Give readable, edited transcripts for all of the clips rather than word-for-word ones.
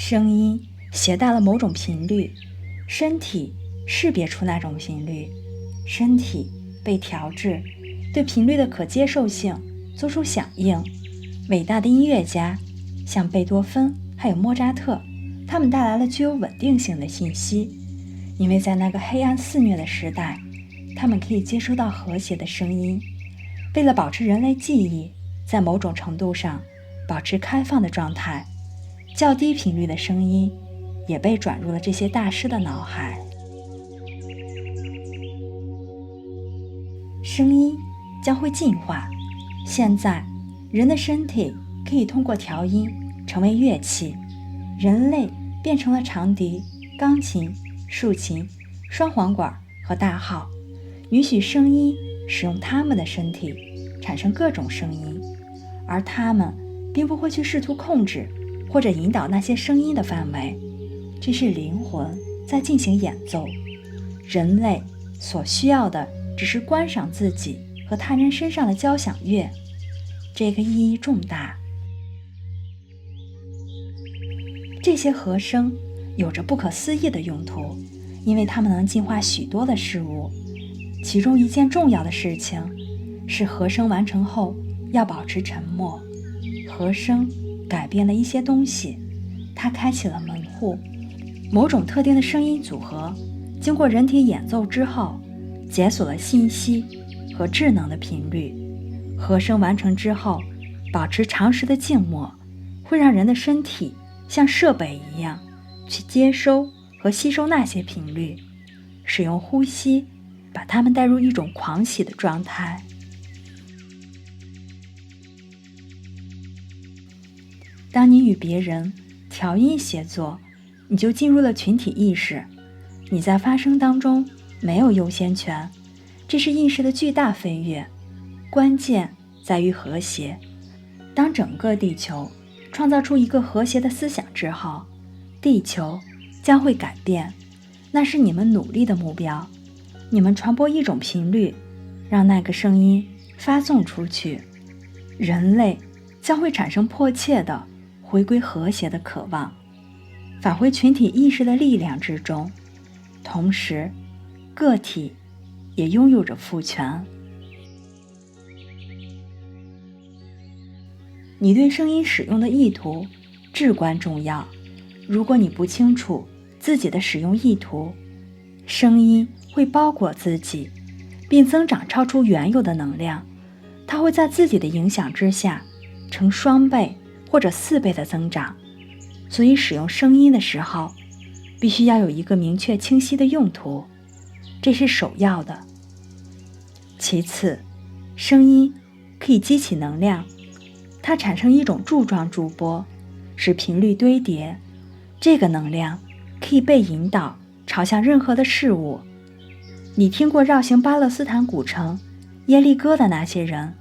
声音携带了某种频率，身体识别出那种频率，身体被调制，对频率的可接受性做出响应。伟大的音乐家，像贝多芬还有莫扎特，他们带来了具有稳定性的信息，因为在那个黑暗肆虐的时代，他们可以接收到和谐的声音。为了保持人类记忆在某种程度上保持开放的状态，较低频率的声音也被转入了这些大师的脑海。声音将会进化，现在人的身体可以通过调音成为乐器，人类变成了长笛、钢琴、竖琴、双簧管和大号，允许声音使用他们的身体产生各种声音，而他们并不会去试图控制或者引导那些声音的范围，这是灵魂在进行演奏。人类所需要的只是观赏自己和他人身上的交响乐，这个意义重大。这些和声有着不可思议的用途，因为它们能净化许多的事物。其中一件重要的事情是和声完成后要保持沉默。和声改变了一些东西，它开启了门户。某种特定的声音组合经过人体演奏之后，解锁了信息和智能的频率。和声完成之后，保持长时的静默，会让人的身体像设备一样去接收和吸收那些频率，使用呼吸把它们带入一种狂喜的状态。当你与别人调音协作，你就进入了群体意识，你在发声当中没有优先权，这是意识的巨大飞跃。关键在于和谐。当整个地球创造出一个和谐的思想之后，地球将会改变，那是你们努力的目标。你们传播一种频率，让那个声音发送出去，人类将会产生迫切的回归和谐的渴望，返回群体意识的力量之中，同时个体也拥有着赋权。你对声音使用的意图至关重要，如果你不清楚自己的使用意图，声音会包裹自己，并增长超出原有的能量，它会在自己的影响之下呈双倍或者4倍的增长。所以使用声音的时候，必须要有一个明确清晰的用途，这是首要的。其次，声音可以激起能量，它产生一种柱状驻波，使频率堆叠，这个能量可以被引导朝向任何的事物。你听过绕行巴勒斯坦古城耶利哥的那些人，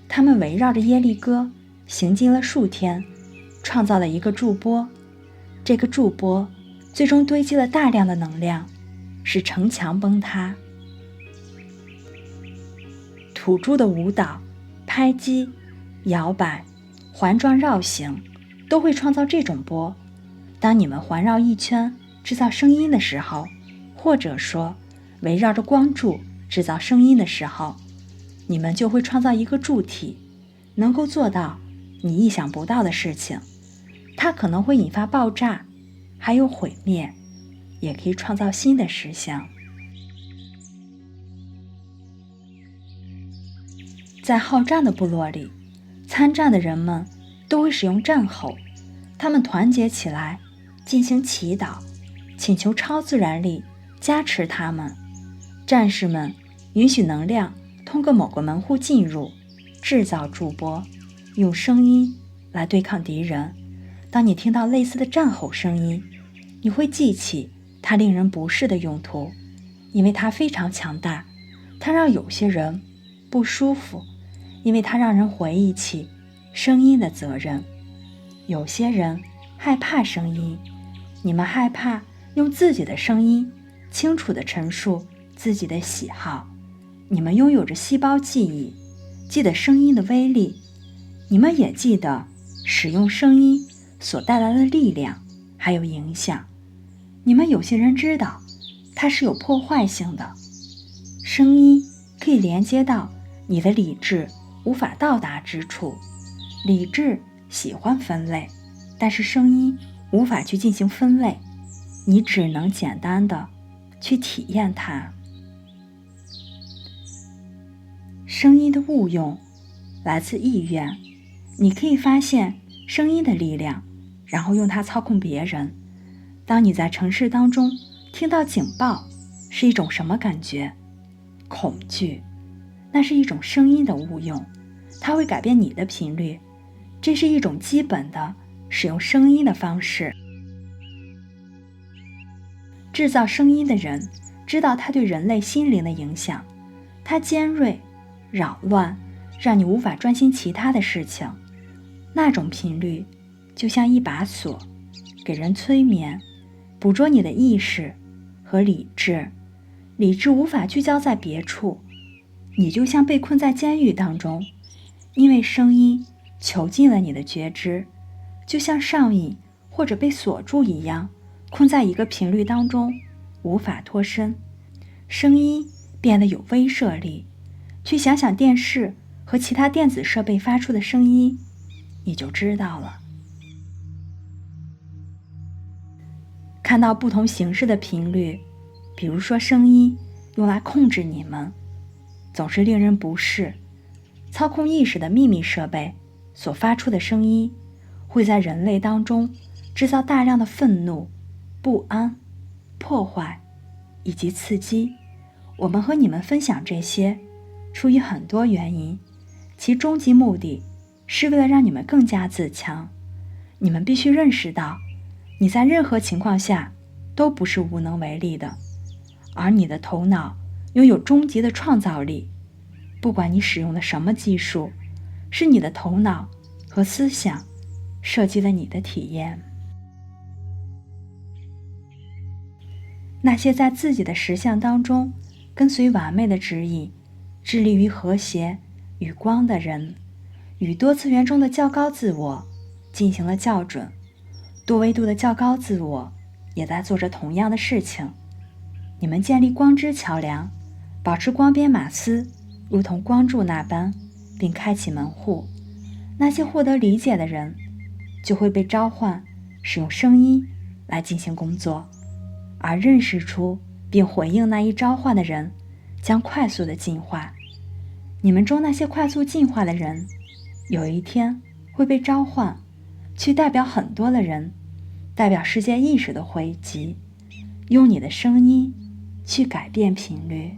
他们围绕着耶利哥行进了数天，创造了一个驻波，这个驻波最终堆积了大量的能量，使城墙崩塌。土著的舞蹈、拍击、摇摆、环状绕行都会创造这种波。当你们环绕一圈制造声音的时候，或者说围绕着光柱制造声音的时候，你们就会创造一个柱体，能够做到你意想不到的事情。它可能会引发爆炸，还有毁灭，也可以创造新的实相。在好战的部落里，参战的人们都会使用战吼，他们团结起来进行祈祷，请求超自然力加持他们。战士们允许能量通过某个门户进入，制造驻波，用声音来对抗敌人。当你听到类似的战吼声音，你会记起它令人不适的用途，因为它非常强大，它让有些人不舒服，因为它让人回忆起声音的责任。有些人害怕声音，你们害怕用自己的声音清楚地陈述自己的喜好。你们拥有着细胞记忆，记得声音的威力，你们也记得使用声音所带来的力量。还有影响。你们有些人知道，它是有破坏性的。声音可以连接到你的理智无法到达之处。理智喜欢分类，但是声音无法去进行分类，你只能简单的去体验它。声音的误用来自意愿，你可以发现声音的力量，然后用它操控别人。当你在城市当中听到警报，是一种什么感觉？恐惧。那是一种声音的误用，它会改变你的频率，这是一种基本的使用声音的方式。制造声音的人知道它对人类心灵的影响，它尖锐、扰乱，让你无法专心其他的事情。那种频率就像一把锁，给人催眠，捕捉你的意识和理智。理智无法聚焦在别处，你就像被困在监狱当中，因为声音囚禁了你的觉知，就像上瘾或者被锁住一样，困在一个频率当中，无法脱身。声音变得有威慑力，去想想电视和其他电子设备发出的声音，你就知道了。看到不同形式的频率，比如说声音用来控制你们，总是令人不适。操控意识的秘密设备所发出的声音，会在人类当中制造大量的愤怒、不安、破坏以及刺激。我们和你们分享这些，出于很多原因，其终极目的是为了让你们更加自强。你们必须认识到，你在任何情况下都不是无能为力的，而你的头脑拥有终极的创造力。不管你使用的什么技术，是你的头脑和思想设计了你的体验。那些在自己的实相当中跟随完美的指引，致力于和谐与光的人，与多次元中的较高自我进行了校准。多维度的较高自我也在做着同样的事情。你们建立光之桥梁，保持光边马斯如同光柱那般，并开启门户。那些获得理解的人就会被召唤使用声音来进行工作，而认识出并回应那一召唤的人将快速的进化。你们中那些快速进化的人，有一天会被召唤去代表很多的人，代表世界意识的汇集，用你的声音去改变频率。